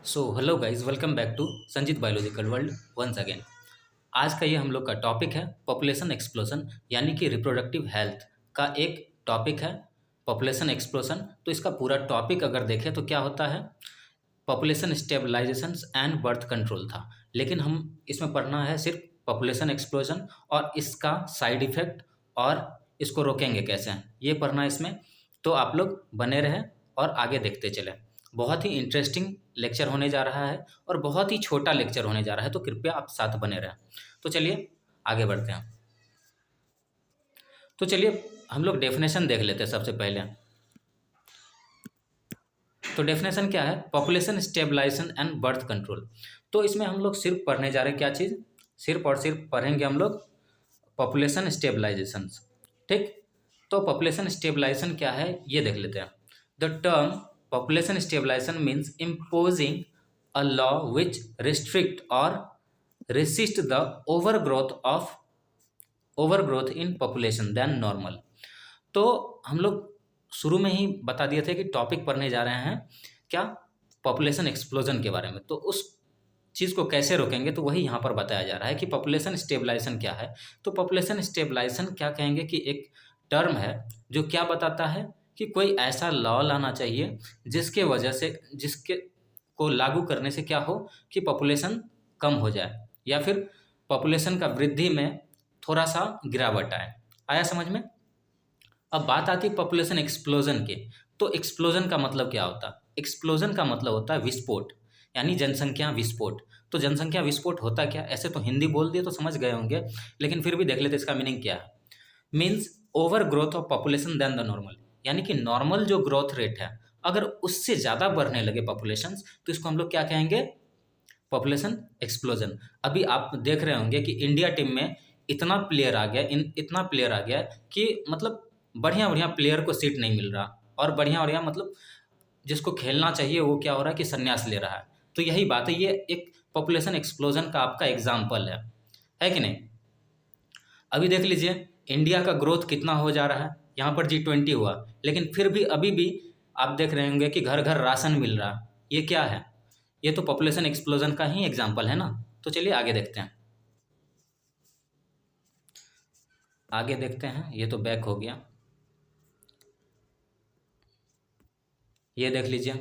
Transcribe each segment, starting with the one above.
So hello guys, welcome back to Sanjeet biological world once again. आज का ये हम लोग का टॉपिक है पॉपुलेशन एक्सप्लोजन, यानी कि रिप्रोडक्टिव हेल्थ का एक टॉपिक है पॉपुलेशन एक्सप्लोजन। तो इसका पूरा टॉपिक अगर देखें तो क्या होता है, population stabilisation and birth control था, लेकिन हम इसमें पढ़ना है सिर्फ पॉपुलेशन एक्सप्लोजन और इसका साइड इफ़ेक्ट और इसको रोकेंगे कैसे, ये पढ़ना है इसमें। तो आप लोग बने रहें और आगे देखते चलें। बहुत ही इंटरेस्टिंग लेक्चर होने जा रहा है और बहुत ही छोटा लेक्चर होने जा रहा है, तो कृपया आप साथ बने रहें। तो चलिए आगे बढ़ते हैं। तो चलिए हम लोग डेफिनेशन देख लेते हैं सबसे पहले। तो डेफिनेशन क्या है, population stabilisation and birth control. तो इसमें हम लोग सिर्फ पढ़ने जा रहे हैं क्या चीज़, सिर्फ और सिर्फ पढ़ेंगे हम लोग पॉपुलेशन स्टेबलाइजेशन। ठीक, तो पॉपुलेशन स्टेबलाइजेशन क्या है ये देख लेते हैं। The term population stabilisation means imposing a law which restrict और resist the overgrowth in population than normal। तो हम लोग शुरू में ही बता दिए थे कि टॉपिक पढ़ने जा रहे हैं क्या, पॉपुलेशन एक्सप्लोजन के बारे में। तो उस चीज़ को कैसे रोकेंगे तो वही यहाँ पर बताया जा रहा है कि पॉपुलेशन स्टेबलाइजेशन क्या है। तो पॉपुलेशन स्टेबलाइजेशन क्या कहेंगे कि एक टर्म है जो क्या बताता है कि कोई ऐसा लॉ लाना चाहिए जिसके वजह से, जिसके को लागू करने से क्या हो कि पॉपुलेशन कम हो जाए या फिर पॉपुलेशन का वृद्धि में थोड़ा सा गिरावट आए। आया समझ में। अब बात आती है पॉपुलेशन एक्सप्लोजन के। तो एक्सप्लोजन का मतलब क्या होता है, एक्सप्लोजन का मतलब होता है विस्फोट, यानी जनसंख्या विस्फोट। तो जनसंख्या विस्फोट होता क्या, ऐसे तो हिंदी बोल दिए तो समझ गए होंगे, लेकिन फिर भी देख लेते इसका मीनिंग क्या है। Means over growth of population then the normal, यानी कि नॉर्मल जो ग्रोथ रेट है अगर उससे ज़्यादा बढ़ने लगे पॉपुलेशन, तो इसको हम लोग क्या कहेंगे, पॉपुलेशन एक्सप्लोजन। अभी आप देख रहे होंगे कि इंडिया टीम में इतना प्लेयर आ गया, इतना प्लेयर आ गया कि मतलब बढ़िया बढ़िया प्लेयर को सीट नहीं मिल रहा, और बढ़िया बढ़िया मतलब जिसको खेलना चाहिए वो क्या हो रहा है कि संन्यास ले रहा है। तो यही बात है, ये एक पॉपुलेशन एक्सप्लोजन का आपका एग्जाम्पल है कि नहीं। अभी देख लीजिए इंडिया का ग्रोथ कितना हो जा रहा है, यहाँ पर G20 हुआ, लेकिन फिर भी अभी भी आप देख रहे होंगे कि घर घर राशन मिल रहा है। ये क्या है, ये तो पॉपुलेशन एक्सप्लोजन का ही एग्जाम्पल है ना। तो चलिए आगे देखते हैं, आगे देखते हैं। ये तो बैक हो गया, ये देख लीजिए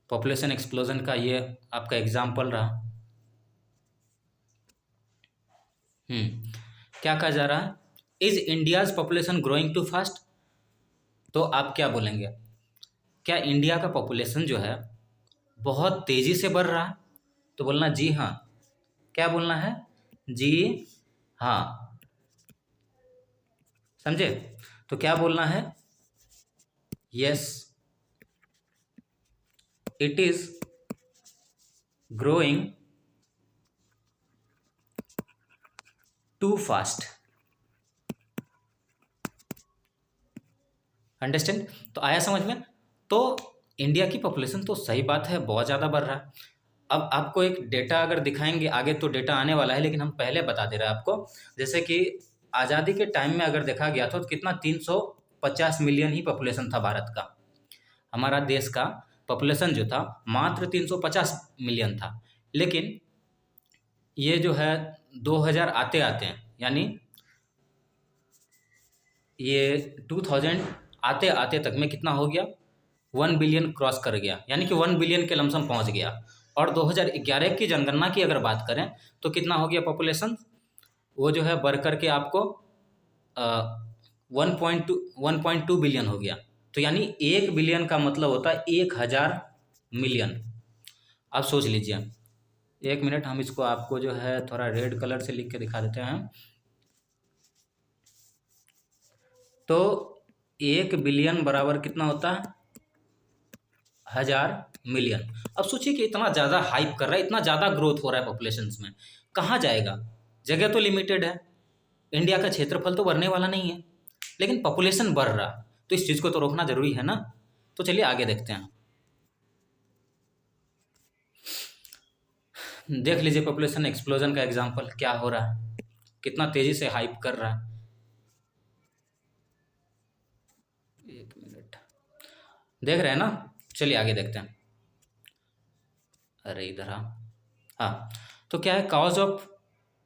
पॉपुलेशन एक्सप्लोजन का ये आपका एग्जाम्पल रहा। क्या कहा जा रहा है, is India's population growing too fast. तो आप क्या बोलेंगे, क्या इंडिया का पॉपुलेशन जो है बहुत तेज़ी से बढ़ रहा है। तो बोलना जी हाँ, क्या बोलना है, जी हाँ, समझे। तो क्या बोलना है, yes it is growing too fast. Understand, तो आया समझ में। तो इंडिया की पॉपुलेशन तो सही बात है बहुत ज़्यादा बढ़ रहा है। अब आपको एक डेटा अगर दिखाएंगे, आगे तो डेटा आने वाला है, लेकिन हम पहले बता दे रहे हैं आपको। जैसे कि आज़ादी के टाइम में अगर देखा गया था तो कितना 350 मिलियन ही पॉपुलेशन था भारत का। हमारा देश का पॉपुलेशन जो था मात्र 350 मिलियन था। लेकिन ये जो है 2000 आते आते हैं, यानी ये 2000 आते आते तक में कितना हो गया, 1 बिलियन क्रॉस कर गया, यानी कि 1 बिलियन के लमसम पहुंच गया। और 2011 की जनगणना की अगर बात करें तो कितना हो गया पॉपुलेशन, वो जो है बढ़ करके आपको 1.2 हो गया। तो यानी 1 बिलियन का मतलब होता है 1000 मिलियन। आप सोच लीजिए, एक मिनट हम इसको आपको जो है थोड़ा रेड कलर से लिख के दिखा देते हैं। तो 1 बिलियन बराबर कितना होता है, 1000 मिलियन। अब सोचिए कि इतना ज़्यादा हाइप कर रहा है, इतना ज़्यादा ग्रोथ हो रहा है पॉपुलेशन में, कहाँ जाएगा, जगह तो लिमिटेड है, इंडिया का क्षेत्रफल तो बढ़ने वाला नहीं है, लेकिन पॉपुलेशन बढ़ रहा, तो इस चीज़ को तो रोकना जरूरी है ना। तो चलिए आगे देखते हैं, देख लीजिए पॉपुलेशन एक्सप्लोजन का एग्जाम्पल क्या हो रहा है, कितना तेज़ी से हाइप कर रहा है। एक मिनट, देख रहे हैं ना। चलिए आगे देखते हैं। अरे इधर हाँ, तो क्या है cause of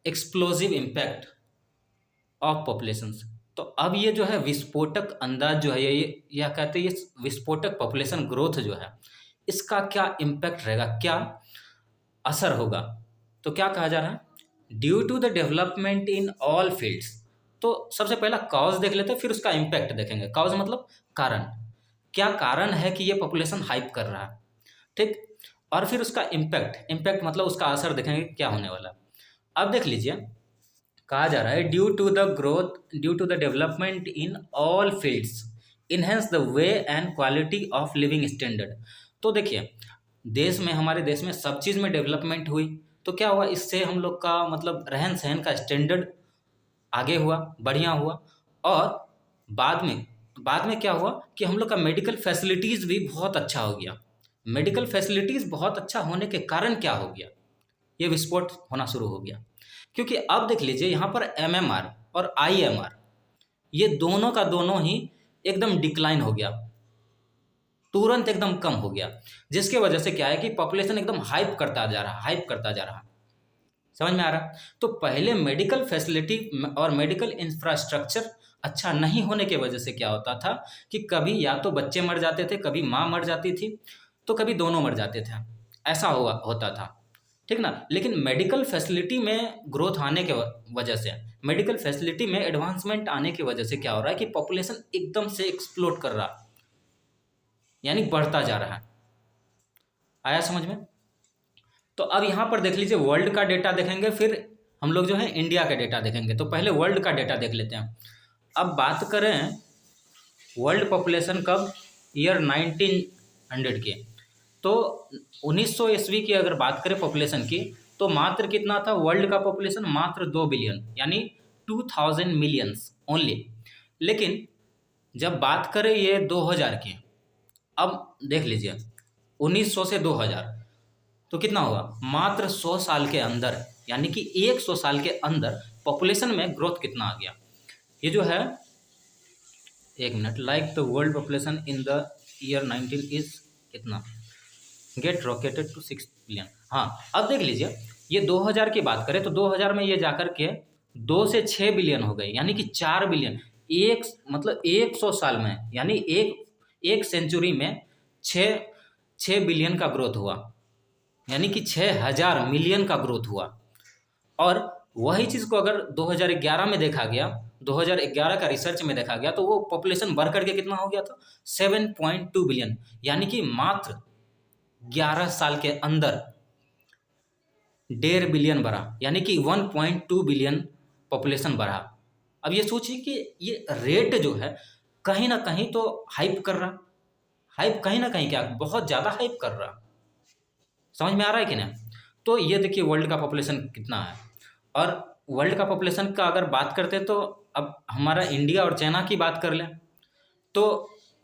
explosive impact of populations. तो अब ये जो है विस्फोटक अंदाज जो है ये या कहते हैं ये विस्फोटक पॉपुलेशन ग्रोथ जो है इसका क्या इम्पैक्ट रहेगा, क्या असर होगा। तो क्या कहा जा रहा है, due to the development in all fields. तो सबसे पहला कॉज देख लेते हैं, फिर उसका इम्पैक्ट देखेंगे। कॉज मतलब कारण, क्या कारण है कि ये पॉपुलेशन हाइप कर रहा है, ठीक। और फिर उसका इम्पैक्ट, इम्पैक्ट मतलब उसका असर देखेंगे क्या होने वाला है। अब देख लीजिए, कहा जा रहा है due to the growth, due to the development in all fields enhance the way and quality of living standard. तो देखिए देश में, हमारे देश में सब चीज़ में डेवलपमेंट हुई, तो क्या हुआ, इससे हम लोग का मतलब रहन सहन का स्टैंडर्ड आगे हुआ, बढ़िया हुआ। और बाद में क्या हुआ कि हम लोग का मेडिकल फैसिलिटीज़ भी बहुत अच्छा हो गया। मेडिकल फैसिलिटीज़ बहुत अच्छा होने के कारण क्या हो गया, ये विस्फोट होना शुरू हो गया। क्योंकि अब देख लीजिए यहाँ पर एमएमआर और आईएमआर ये दोनों का दोनों ही एकदम डिक्लाइन हो गया, तुरंत एकदम कम हो गया। जिसके वजह से क्या है कि पॉपुलेशन एकदम हाइप करता जा रहा, हाइप करता जा रहा। समझ में आ रहा। तो पहले मेडिकल फैसिलिटी और मेडिकल इंफ्रास्ट्रक्चर अच्छा नहीं होने के वजह से क्या होता था कि कभी या तो बच्चे मर जाते थे, कभी माँ मर जाती थी, तो कभी दोनों मर जाते थे, ऐसा हुआ होता था, ठीक ना। लेकिन मेडिकल फैसिलिटी में ग्रोथ आने के वजह से, मेडिकल फैसिलिटी में एडवांसमेंट आने की वजह से क्या हो रहा है कि पॉपुलेशन एकदम से एक्सप्लोड कर रहा, यानी बढ़ता जा रहा है। आया समझ में। तो अब यहाँ पर देख लीजिए वर्ल्ड का डेटा देखेंगे, फिर हम लोग जो है इंडिया का डेटा देखेंगे। तो पहले वर्ल्ड का डेटा देख लेते हैं। अब बात करें वर्ल्ड पॉपुलेशन कब, ईयर 1900 की, तो 1900 ईस्वी की अगर बात करें पॉपुलेशन की, तो मात्र कितना था वर्ल्ड का पॉपुलेशन, मात्र 2 बिलियन, यानी 2000 मिलियंस ओनली। लेकिन जब बात करें ये 2000 की, अब देख लीजिए 1900 से 2000 तो कितना हुआ, मात्र 100 साल के अंदर, यानी कि 100 साल के अंदर पॉपुलेशन में ग्रोथ कितना आ गया। ये जो है, एक minute, like the world population in the year 19 is कितना, गेट रॉकेटेड टू 6 बिलियन। हाँ, अब देख लीजिए ये 2000 की बात करें तो 2000 में ये जाकर के 2 से 6 बिलियन हो गए, यानी कि 4 बिलियन। एक मतलब 100 साल में, यानी एक सेंचुरी में 6 बिलियन का ग्रोथ हुआ, यानी कि 6000 मिलियन का ग्रोथ हुआ। और वही चीज़ को अगर 2011 में देखा गया, 2011 का रिसर्च में देखा गया, तो वो पॉपुलेशन बढ़ करके कितना हो गया था, 7.2 बिलियन, यानी कि मात्र 11 साल के अंदर 1.5 बिलियन बढ़ा, यानी कि 1.2 बिलियन पॉपुलेशन बढ़ा। अब ये सोचिए कि ये रेट जो है कहीं ना कहीं तो हाइप कर रहा, हाइप कहीं ना कहीं क्या बहुत ज़्यादा हाइप कर रहा। समझ में आ रहा है कि नहीं। तो ये देखिए वर्ल्ड का पॉपुलेशन कितना है। और वर्ल्ड का पॉपुलेशन का अगर बात करते हैं तो अब हमारा इंडिया और चाइना की बात कर लें तो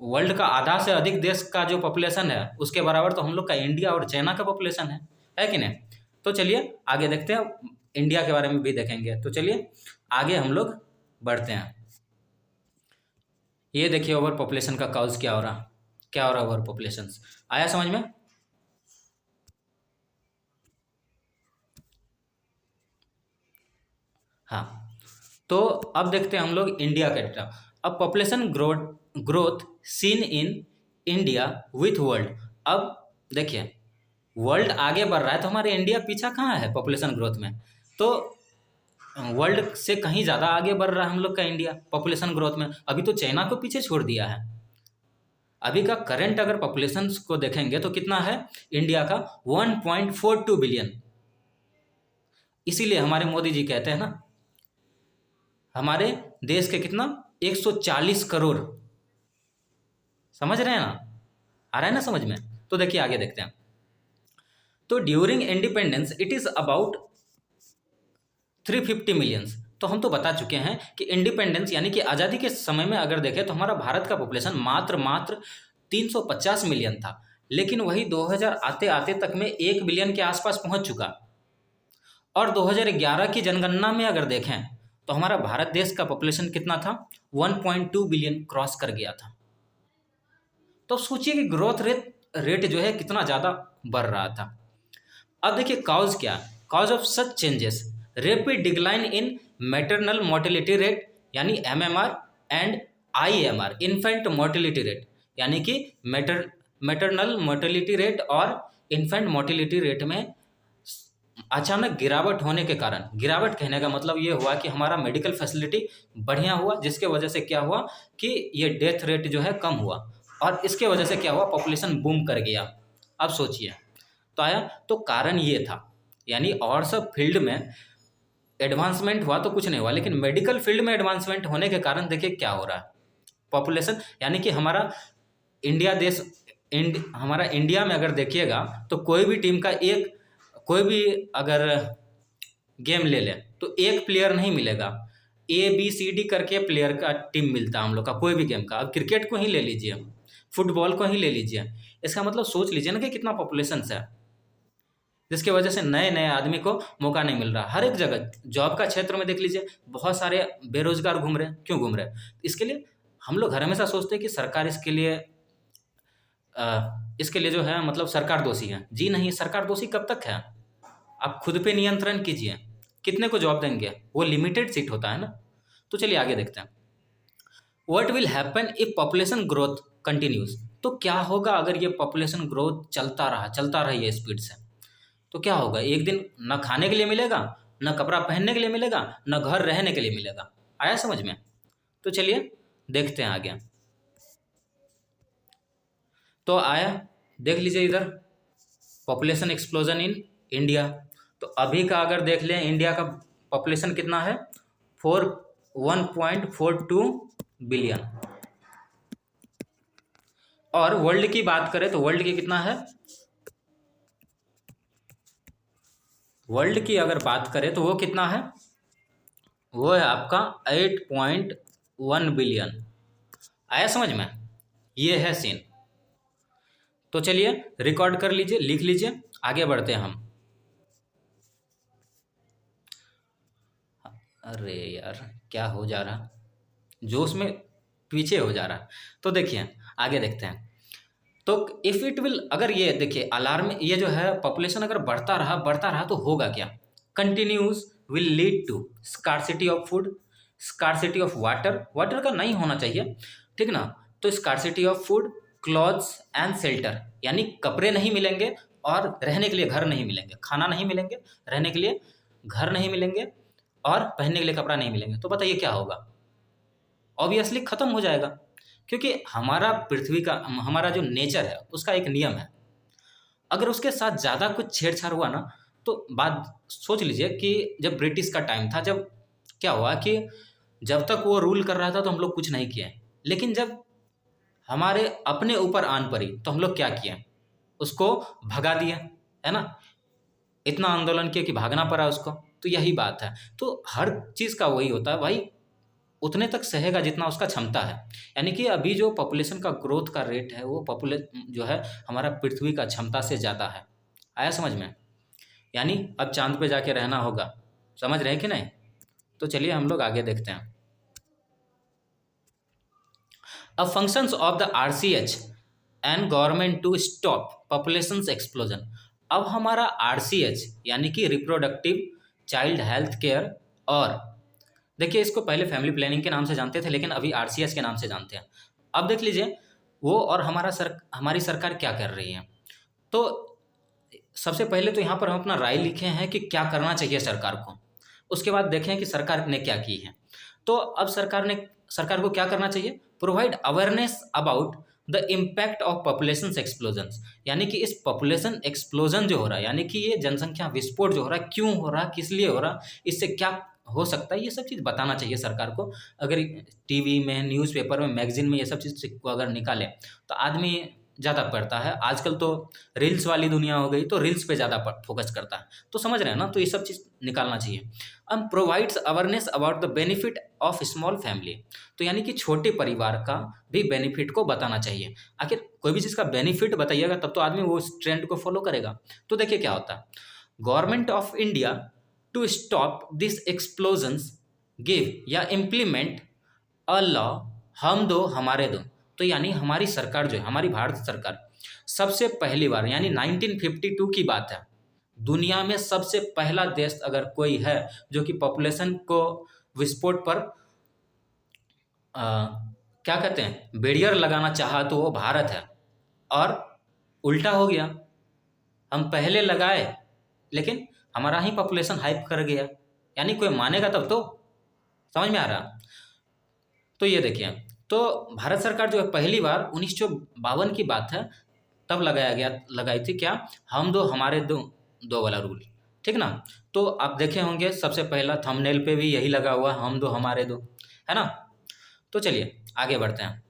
वर्ल्ड का आधा से अधिक देश का जो पॉपुलेशन है उसके बराबर तो हम लोग का इंडिया और चाइना का पॉपुलेशन है कि नहीं। तो चलिए आगे देखते हैं, इंडिया के बारे में भी देखेंगे। तो चलिए आगे हम लोग बढ़ते हैं। ये देखिए ओवर पॉपुलेशन का कॉज क्या हो रहा, क्या हो रहा ओवर पॉपुलेशन, आया समझ में। हाँ, तो अब देखते हैं हम लोग इंडिया का डेटा। अब population growth seen in India with world. अब देखिए वर्ल्ड आगे बढ़ रहा है तो हमारे इंडिया पीछा कहाँ है पॉपुलेशन ग्रोथ में। तो वर्ल्ड से कहीं ज़्यादा आगे बढ़ रहा है हम लोग का इंडिया पॉपुलेशन ग्रोथ में। अभी तो चाइना को पीछे छोड़ दिया है। अभी का करंट अगर पॉपुलेशन को देखेंगे तो कितना है इंडिया का, 1.42 बिलियन। इसीलिए हमारे मोदी जी कहते हैं ना, हमारे देश के कितना 140 करोड़। समझ रहे हैं ना, आ रहा है ना समझ में। तो देखिए आगे देखते हैं। तो during independence it is about 350 millions. तो हम तो बता चुके हैं कि इंडिपेंडेंस यानी कि आज़ादी के समय में अगर देखें तो हमारा भारत का पॉपुलेशन मात्र 350 मिलियन था। लेकिन वही 2000 आते आते तक में 1 बिलियन के आसपास पहुंच चुका। और 2011 की जनगणना में अगर देखें तो हमारा भारत देश का पॉपुलेशन कितना था, 1.2 बिलियन क्रॉस कर गया था। तो सोचिए कि ग्रोथ रेट जो है कितना ज़्यादा बढ़ रहा था। अब देखिए कॉज क्या है, cause of such changes, rapid decline in maternal mortality rate यानी MMR and IMR infant mortality rate, यानी कि मैटरनल मोर्टेलिटी रेट और इन्फेंट मोर्टेलिटी रेट में अचानक गिरावट होने के कारण, गिरावट कहने का मतलब ये हुआ कि हमारा मेडिकल फैसिलिटी बढ़िया हुआ, जिसके वजह से क्या हुआ कि ये डेथ रेट जो है कम हुआ, और इसके वजह से क्या हुआ, पॉपुलेशन बूम कर गया। अब सोचिए, तो आया तो कारण ये था, यानी और सब फील्ड में एडवांसमेंट हुआ तो कुछ नहीं हुआ, लेकिन मेडिकल फील्ड में एडवांसमेंट होने के कारण देखिए क्या हो रहा है, पॉपुलेशन, यानी कि हमारा इंडिया देश, हमारा इंडिया में अगर देखिएगा तो कोई भी टीम का एक, कोई भी अगर गेम ले लें तो एक प्लेयर नहीं मिलेगा, ए बी सी डी करके प्लेयर का टीम मिलता है हम लोग का, कोई भी गेम का। अब क्रिकेट को ही ले लीजिए, फुटबॉल को ही ले लीजिए, इसका मतलब सोच लीजिए ना कि कितना पॉपुलेशन है, जिसकी वजह से नए नए आदमी को मौका नहीं मिल रहा। हर एक जगह जॉब का क्षेत्र में देख लीजिए, बहुत सारे बेरोजगार घूम रहे हैं। क्यों घूम रहे हैं? इसके लिए हम लोग हर हमेशा सोचते हैं कि सरकार इसके लिए जो है मतलब सरकार दोषी है। जी नहीं, सरकार दोषी कब तक है? आप खुद पे नियंत्रण कीजिए, कितने को जॉब देंगे? वो लिमिटेड सीट होता है ना। तो चलिए आगे देखते हैं, what will happen if population growth continues. तो क्या होगा अगर ये पॉपुलेशन ग्रोथ चलता रही है स्पीड से, तो क्या होगा? एक दिन न खाने के लिए मिलेगा, न कपड़ा पहनने के लिए मिलेगा, न घर रहने के लिए मिलेगा। आया समझ में? तो चलिए देखते हैं आगे। तो आया, देख लीजिए इधर, पॉपुलेशन एक्सप्लोजन इन इंडिया। तो अभी का अगर देख लें, इंडिया का पॉपुलेशन कितना है? 1.42 बिलियन। और वर्ल्ड की बात करें तो वर्ल्ड की कितना है? वर्ल्ड की अगर बात करें तो वो कितना है? वो है आपका 8.1 बिलियन। आया समझ में? ये है सीन। तो चलिए रिकॉर्ड कर लीजिए, लिख लीजिए, आगे बढ़ते हैं हम। अरे यार क्या हो जा रहा, जोश में पीछे हो जा रहा। तो देखिए आगे देखते हैं। तो इफ इट विल, अगर ये देखिए अलार्म, ये जो है पॉपुलेशन अगर बढ़ता रहा तो होगा क्या? Continues will lead to scarcity of food, scarcity of water, water का नहीं होना चाहिए, ठीक ना। तो scarcity of food, clothes and shelter, यानी कपड़े नहीं मिलेंगे और रहने के लिए घर नहीं मिलेंगे, खाना नहीं मिलेंगे, रहने के लिए घर नहीं मिलेंगे और पहनने के लिए कपड़ा नहीं मिलेंगे। तो बताइए क्या होगा? ऑब्वियसली खत्म हो जाएगा, क्योंकि हमारा पृथ्वी का, हमारा जो नेचर है उसका एक नियम है। अगर उसके साथ ज़्यादा कुछ छेड़छाड़ हुआ ना, तो बात सोच लीजिए कि जब ब्रिटिश का टाइम था, जब क्या हुआ कि जब तक वो रूल कर रहा था तो हम लोग कुछ नहीं किए, लेकिन जब हमारे अपने ऊपर आन पड़ी तो हम लोग क्या किए? उसको भगा दिए, है ना। इतना आंदोलन किया कि भागना पड़ा उसको। तो यही बात है। तो हर चीज़ का वही होता है भाई, उतने तक सहेगा जितना उसका क्षमता है। यानी कि अभी जो पॉपुलेशन का ग्रोथ का रेट है वो जो है हमारा पृथ्वी का क्षमता से ज़्यादा है। आया समझ में? यानी अब चांद पे जाके रहना होगा, समझ रहे हैं कि नहीं? तो चलिए हम लोग आगे देखते हैं। अब functions of the RCH and government to stop population explosion. अब हमारा आरसीएच यानी कि रिप्रोडक्टिव चाइल्ड हेल्थ केयर, और देखिए इसको पहले फैमिली प्लानिंग के नाम से जानते थे, लेकिन अभी आरसीएस के नाम से जानते हैं। अब देख लीजिए वो और हमारी सरकार क्या कर रही है। तो सबसे पहले तो यहाँ पर हम अपना राय लिखे हैं कि क्या करना चाहिए सरकार को, उसके बाद देखें कि सरकार ने क्या की है। तो अब सरकार को क्या करना चाहिए? Provide awareness about the impact of population explosion, यानी कि इस पॉपुलेशन एक्सप्लोजन जो हो रहा है, यानी कि ये जनसंख्या विस्फोट जो हो रहा है, क्यों हो रहा है, किस लिए हो रहा है, इससे क्या हो सकता है, ये सब चीज़ बताना चाहिए सरकार को। अगर टीवी में, न्यूज़पेपर में, मैगजीन में ये सब चीज़ को अगर निकाले तो आदमी ज़्यादा पढ़ता है। आजकल तो रील्स वाली दुनिया हो गई, तो रील्स पे ज़्यादा फोकस करता है। तो समझ रहे हैं ना? तो ये सब चीज़ निकालना चाहिए। Provides awareness about the benefit of small family, तो यानी कि छोटे परिवार का भी बेनिफिट को बताना चाहिए। आखिर कोई भी चीज़ का बेनिफिट बताइएगा तब तो आदमी वो उस ट्रेंड को फॉलो करेगा। तो देखिए क्या होता है, government of India to stop this explosions give या इम्प्लीमेंट अ लॉ, हम दो हमारे दो। तो यानी हमारी सरकार जो है, हमारी भारत सरकार सबसे पहली बार, यानी 1952 की बात है, दुनिया में सबसे पहला देश अगर कोई है जो कि पॉपुलेशन को विस्फोट पर क्या कहते हैं, बैरियर लगाना चाहा, तो वो भारत है। और उल्टा हो गया, हम पहले लगाए लेकिन हमारा ही पॉपुलेशन हाइप कर गया। यानी कोई मानेगा तब तो, समझ में आ रहा। तो ये देखिए, तो भारत सरकार जो है पहली बार 1952 की बात है, तब लगाई थी क्या, हम दो हमारे दो, दो वाला रूल, ठीक ना। तो आप देखे होंगे सबसे पहला थंबनेल पे भी यही लगा हुआ, हम दो हमारे दो, है ना। तो चलिए आगे बढ़ते हैं।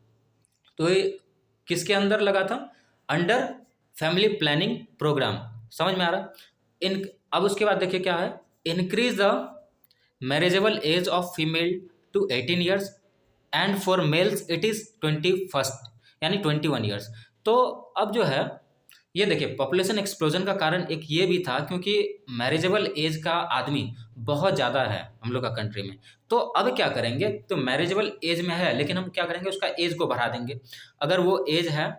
तो ये किसके अंदर लगा था, अंडर फैमिली प्लानिंग प्रोग्राम, समझ में आ रहा। इन अब उसके बाद देखिए क्या है, increase the marriageable age of female to 18 years and for males it is 21 यानी 21 ईयर्स। तो अब जो है ये देखिए, पॉपुलेशन एक्सप्लोजन का कारण एक ये भी था क्योंकि मैरिजेबल एज का आदमी बहुत ज़्यादा है हम लोग का कंट्री में। तो अब क्या करेंगे, तो मैरिजेबल एज में है लेकिन हम क्या करेंगे, उसका एज को बढ़ा देंगे। अगर वो एज है,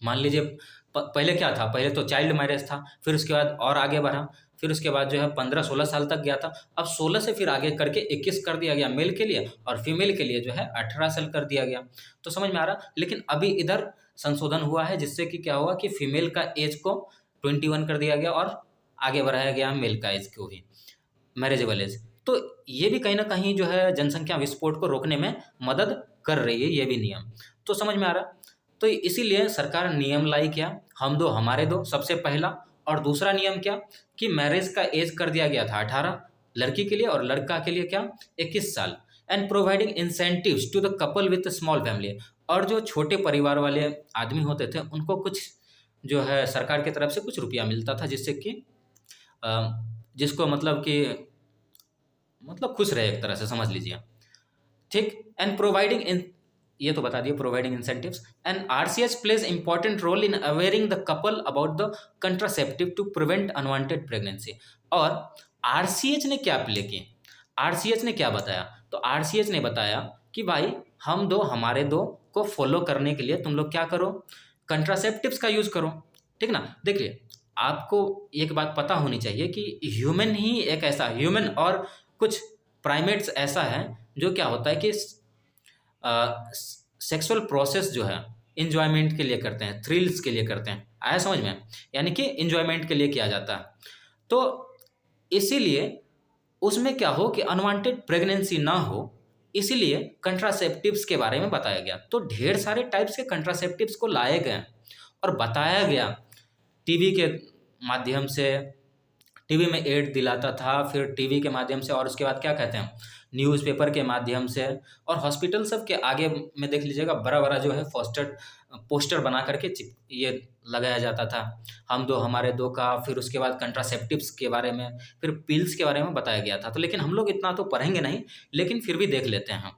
मान लीजिए पहले क्या था, पहले तो चाइल्ड मैरिज था, फिर उसके बाद और आगे बढ़ा, फिर उसके बाद जो है 15-16 साल तक गया था। अब 16 से फिर आगे करके 21 कर दिया गया मेल के लिए, और फीमेल के लिए जो है 18 साल कर दिया गया। तो समझ में आ रहा। लेकिन अभी इधर संशोधन हुआ है जिससे कि क्या हुआ कि फीमेल का एज को 21 कर दिया गया और आगे बढ़ाया गया मेल का एज को भी, मैरिजेबल एज। तो ये भी कहीं ना कहीं जो है जनसंख्या विस्फोट को रोकने में मदद कर रही है, ये भी नियम। तो समझ में आ रहा। तो इसीलिए सरकार नियम लाई क्या, हम दो हमारे दो, सबसे पहला। और दूसरा नियम क्या, कि मैरिज का एज कर दिया गया था 18 लड़की के लिए, और लड़का के लिए क्या 21 साल। And providing incentives to the couple with small family. और जो छोटे परिवार वाले आदमी होते थे उनको कुछ जो है सरकार की तरफ से कुछ रुपया मिलता था, जिससे कि जिसको मतलब खुश रहे एक तरह से, समझ लीजिए, ठीक। एंड प्रोवाइडिंग इन, ये तो बता दिए, providing incentives. And RCH plays important role in awaring the couple about the contraceptive to prevent unwanted pregnancy. और आरसीएच ने क्या प्ले की, आरसीएच ने क्या बताया, तो आरसीएच ने बताया कि भाई हम दो हमारे दो को फॉलो करने के लिए तुम लोग क्या करो, कंट्रासेप्टिव्स का यूज करो, ठीक ना। देखिए आपको एक बात पता होनी चाहिए कि ह्यूमन ही एक ऐसा, ह्यूमन और कुछ प्राइमेट्स ऐसा है जो क्या होता है कि सेक्सुअल प्रोसेस जो है इंजॉयमेंट के लिए करते हैं, थ्रिल्स के लिए करते हैं, आया समझ में, यानी कि इंजॉयमेंट के लिए किया जाता है। तो इसीलिए उसमें क्या हो कि अनवांटेड प्रेगनेंसी ना हो, इसीलिए कंट्रासेप्टिव्स के बारे में बताया गया। तो ढेर सारे टाइप्स के कंट्रासेप्टिव्स को लाए गए और बताया गया टीवी के माध्यम से। टीवी में एड दिलाता था, फिर टीवी के माध्यम से, और उसके बाद क्या कहते हैं, न्यूज़पेपर के माध्यम से, और हॉस्पिटल सब के आगे में देख लीजिएगा बड़ा बड़ा जो है पोस्टर बना करके ये लगाया जाता था, हम दो हमारे दो का। फिर उसके बाद कंट्रासेप्टिव्स के बारे में, फिर पिल्स के बारे में बताया गया था। तो लेकिन हम लोग इतना तो पढ़ेंगे नहीं, लेकिन फिर भी देख लेते हैं हम।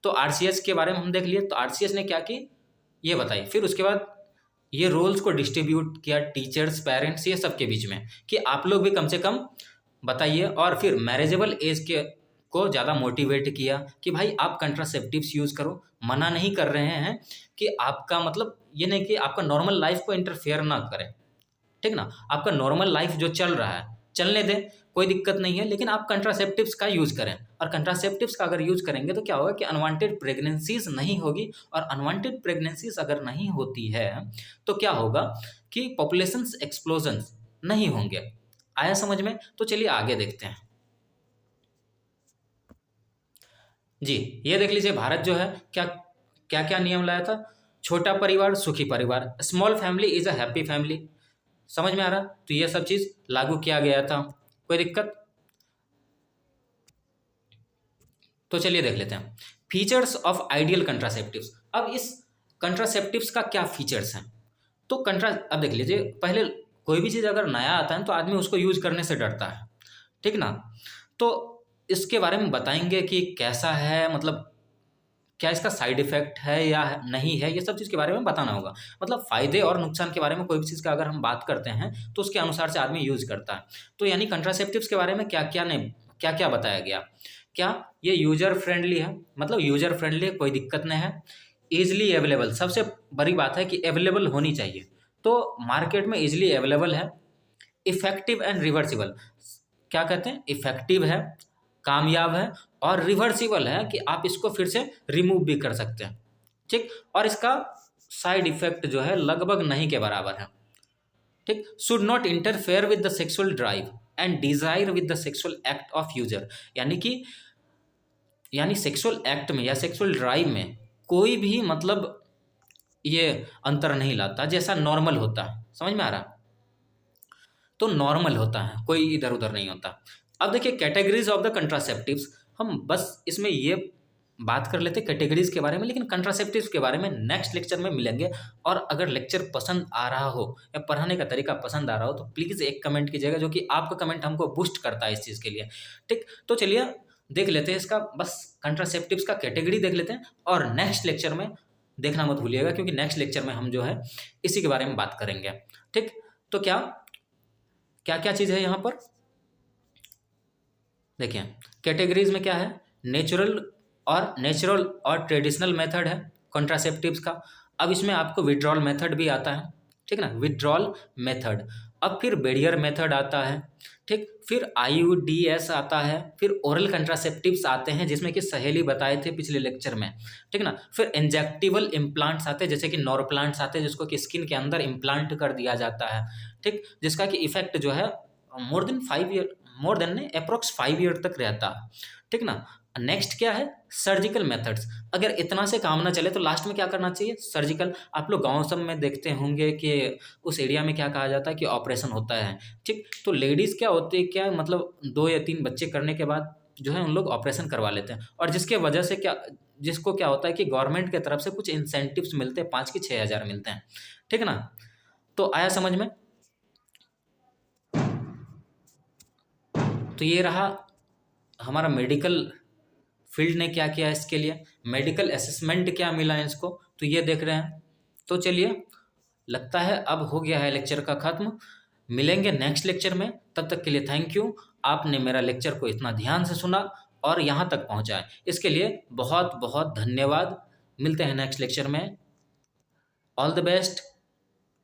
तो आरसीएच के बारे में हम देख लिए। तो आरसीएच ने क्या की, ये बताई। फिर उसके बाद ये रोल्स को डिस्ट्रीब्यूट किया टीचर्स, पेरेंट्स, ये सब के बीच में, कि आप लोग भी कम से कम बताइए। और फिर मैरिजेबल एज के को ज़्यादा मोटिवेट किया कि भाई आप कंट्रासेप्टिव्स यूज़ करो। मना नहीं कर रहे हैं कि आपका मतलब ये नहीं कि आपका नॉर्मल लाइफ को इंटरफेयर ना करे, ठीक ना। आपका नॉर्मल लाइफ जो चल रहा है चलने दें, कोई दिक्कत नहीं है, लेकिन आप कंट्रासेप्टिव्स का यूज़ करें। और कंट्रासेप्टिव्स का अगर यूज़ करेंगे तो क्या होगा कि अनवांटेड प्रेगनेंसीज नहीं होगी। और अनवांटेड प्रेगनेंसीज अगर नहीं होती है तो क्या होगा कि पॉपुलेशन एक्सप्लोजन नहीं होंगे। आया समझ में। तो चलिए आगे देखते हैं जी। ये देख लीजिए, भारत जो है क्या क्या क्या नियम लाया था। छोटा परिवार सुखी परिवार, small family is a happy family, समझ में आ रहा। तो ये सब चीज़ लागू किया गया था, कोई दिक्कत। तो चलिए देख लेते हैं फीचर्स ऑफ आइडियल कंट्रासेप्टिव्स। अब इस कंट्रासेप्टिव्स का क्या फीचर्स हैं। तो अब देख लीजिए, पहले कोई भी चीज़ अगर नया आता है तो आदमी उसको यूज करने से डरता है, ठीक ना। तो इसके बारे में बताएंगे कि कैसा है, मतलब क्या इसका साइड इफेक्ट है या नहीं है, ये सब चीज़ के बारे में बताना होगा। मतलब फ़ायदे और नुकसान के बारे में कोई भी चीज़ का अगर हम बात करते हैं तो उसके अनुसार से आदमी यूज़ करता है। तो यानी कंट्रासेप्टिव्स के बारे में क्या क्या बताया गया। क्या ये यूजर फ्रेंडली है, मतलब यूजर फ्रेंडली है, कोई दिक्कत नहीं है। ईजिली अवेलेबल, सबसे बड़ी बात है कि अवेलेबल होनी चाहिए। तो मार्केट में ईजिली अवेलेबल है। Effective and reversible. क्या कहते हैं? इफेक्टिव है, कामयाब है, और रिवर्सिबल है कि आप इसको फिर से रिमूव भी कर सकते हैं। ठीक, और इसका साइड इफेक्ट जो है लगभग नहीं के बराबर है। ठीक, should not interfere with the sexual drive and desire with the sexual act of user. यानी सेक्सुअल एक्ट में या सेक्सुअल ड्राइव में कोई भी मतलब ये अंतर नहीं लाता, जैसा नॉर्मल होता है। समझ में आ रहा? तो नॉर्मल होता है, कोई इधर उधर नहीं होता। अब देखिए कैटेगरीज ऑफ द कंट्रासेप्टिव्स, हम बस इसमें ये बात कर लेते कैटेगरीज के बारे में, लेकिन कंट्रासेप्टिव्स के बारे में नेक्स्ट लेक्चर में मिलेंगे। और अगर लेक्चर पसंद आ रहा हो या पढ़ाने का तरीका पसंद आ रहा हो तो प्लीज़ एक कमेंट कीजिएगा, जो कि आपका कमेंट हमको बूस्ट करता है इस चीज़ के लिए। ठीक, तो चलिए देख लेते हैं इसका, बस कंट्रासेप्टिव्स का कैटेगरी देख लेते हैं, और नेक्स्ट लेक्चर में देखना मत भूलिएगा, क्योंकि नेक्स्ट लेक्चर में हम जो है इसी के बारे में बात करेंगे। ठीक, तो क्या क्या चीज़ है यहाँ पर देखिए, कैटेगरीज में क्या है, नेचुरल और ट्रेडिशनल मेथड है कॉन्ट्रासेप्टिव्स का। अब इसमें आपको विड्रॉल मेथड भी आता है, ठीक ना, विड्रॉल मेथड। अब फिर बेरियर मेथड आता है, ठीक, फिर IUDs आता है, फिर ओरल कंट्रासेप्टिव्स आते हैं जिसमें कि सहेली बताए थे पिछले लेक्चर में, ठीक ना। फिर इंजेक्टिबल इम्प्लांट्स आते हैं, जैसे कि नॉरप्लांट्स आते हैं जिसको कि स्किन के अंदर इम्प्लांट कर दिया जाता है, ठीक, जिसका कि इफेक्ट जो है मोर देन अप्रोक्स 5 ईयर तक रहता है, ठीक ना। नेक्स्ट क्या है, सर्जिकल मेथड्स। अगर इतना से काम ना चले तो लास्ट में क्या करना चाहिए, सर्जिकल। आप लोग गांव सब में देखते होंगे कि उस एरिया में क्या कहा जाता है कि ऑपरेशन होता है, ठीक। तो लेडीज़ क्या होती है, क्या मतलब 2 या 3 बच्चे करने के बाद जो है उन लोग ऑपरेशन करवा लेते हैं, और जिसके वजह से जिसको क्या होता है कि गवर्नमेंट की तरफ से कुछ इंसेंटिव्स मिलते हैं, 5 की 6 हज़ार मिलते हैं, ठीक ना। तो आया समझ में? तो ये रहा हमारा मेडिकल फील्ड ने क्या किया इसके लिए, मेडिकल असेसमेंट क्या मिला है इसको, तो ये देख रहे हैं। तो चलिए, लगता है अब हो गया है लेक्चर का ख़त्म। मिलेंगे नेक्स्ट लेक्चर में, तब तक के लिए थैंक यू। आपने मेरा लेक्चर को इतना ध्यान से सुना और यहाँ तक पहुँचाए, इसके लिए बहुत बहुत धन्यवाद। मिलते हैं नेक्स्ट लेक्चर में। All the best.